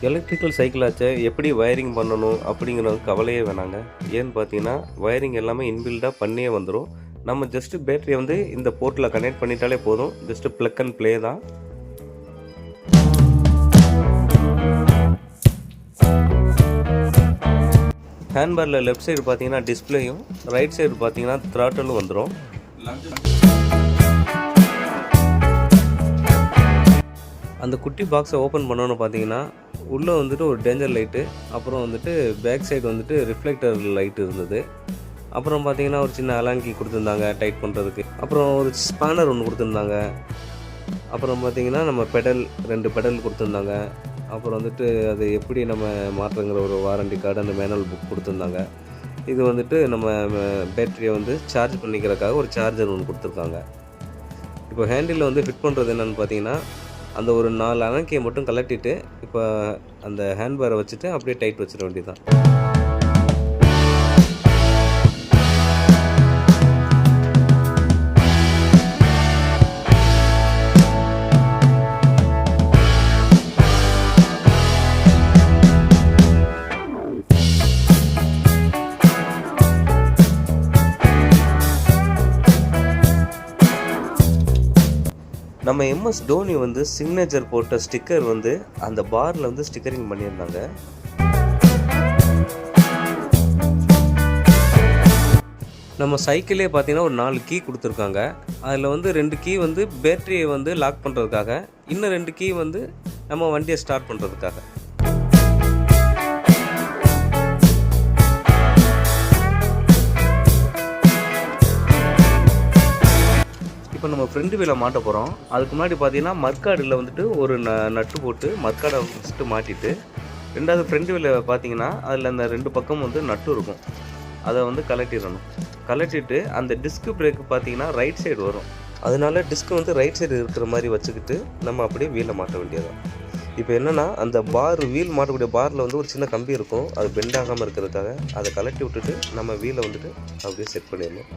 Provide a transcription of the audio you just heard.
Electrical சைக்கிளாச்சே எப்படி wiring பண்ணணும் அப்படிங்கிற கவலையே வேணாங்க. ஏன்னு பார்த்தீங்கன்னா வயரிங் எல்லாமே இன்பில்டாக பண்ணியே வந்துடும். நம்ம ஜஸ்ட்டு பேட்டரியை வந்து இந்த போர்ட்டில் கனெக்ட் பண்ணிட்டாலே போதும். ஜஸ்ட்டு ப்ளக் அண்ட் ப்ளே தான். ஹேண்ட்பாரில் லெஃப்ட் சைடு பார்த்தீங்கன்னா டிஸ்பிளேயும், ரைட் சைடு பார்த்தீங்கன்னா த்ராட்டலும் வந்துடும். அந்த குட்டி பாக்ஸை ஓப்பன் பண்ணோன்னு பார்த்தீங்கன்னா உள்ளே வந்துட்டு ஒரு டேஞ்சர் லைட்டு, அப்புறம் வந்துட்டு பேக் சைடு வந்துட்டு ரிஃப்ளெக்டர் லைட் இருந்தது. அப்புறம் பார்த்தீங்கன்னா ஒரு சின்ன அலாங்கி கொடுத்துருந்தாங்க டைட் பண்ணுறதுக்கு. அப்புறம் ஒரு ஸ்பேனர் ஒன்று கொடுத்துருந்தாங்க. அப்புறம் பார்த்தீங்கன்னா நம்ம பெடல் 2 பெடல் கொடுத்துருந்தாங்க. அப்புறம் வந்துட்டு அது எப்படி நம்ம மாற்றுங்கிற ஒரு வாரண்டி கார்டு, அந்த மேனுவல் புக் கொடுத்துருந்தாங்க. இது வந்துட்டு நம்ம பேட்டரியை வந்து சார்ஜ் பண்ணிக்கிறதுக்காக ஒரு சார்ஜர் ஒன்று கொடுத்துருக்காங்க. இப்போ ஹேண்டில் வந்து ஃபிட் பண்ணுறது என்னென்னு பார்த்தீங்கன்னா அந்த ஒரு 4 அலங்கியை மட்டும் கலட்டிட்டு இப்போ அந்த ஹேண்ட்பாரை வச்சுட்டு அப்படியே டைட் வச்சிட வேண்டியதுதான். நம்ம MS டோனி வந்து சிக்னேச்சர் போட்ட ஸ்டிக்கர் வந்து அந்த பாரில் வந்து ஸ்டிக்கரிங் பண்ணியிருந்தாங்க. நம்ம சைக்கிளே பார்த்தீங்கன்னா ஒரு 4 கீ கொடுத்துருக்காங்க. அதில் வந்து 2 கீ வந்து பேட்டரியை வந்து லாக் பண்ணுறதுக்காக, இன்னும் 2 கீ வந்து நம்ம வண்டியை ஸ்டார்ட் பண்ணுறதுக்காக. இப்போ நம்ம ஃப்ரண்ட் வீலை மாட்ட போகிறோம். அதுக்கு முன்னாடி பார்த்தீங்கன்னா மர்காடில் வந்துட்டு ஒரு நட்டு போட்டு மர்காடை ஃபஸ்ட்டு மாட்டிட்டு, ரெண்டாவது ஃப்ரண்ட் வீலை பார்த்தீங்கன்னா அதில் அந்த 2 பக்கம் வந்து நட்டு இருக்கும். அதை வந்து கலட்டிடணும். கலட்டிட்டு அந்த டிஸ்க் பிரேக் பார்த்தீங்கன்னா ரைட் சைடு வரும். அதனால டிஸ்க் வந்து ரைட் சைடு இருக்கிற மாதிரி வச்சுக்கிட்டு நம்ம அப்படியே வீலை மாட்ட வேண்டியதான். இப்போ என்னென்னா அந்த வீல் மாட்டக்கூடிய பாரில் வந்து ஒரு சின்ன கம்பி இருக்கும். அது பெண்ட் ஆகாமல் இருக்கிறதுக்காக அதை கலட்டி விட்டுட்டு நம்ம வீலை வந்துட்டு அப்படியே செட் பண்ணிடணும்.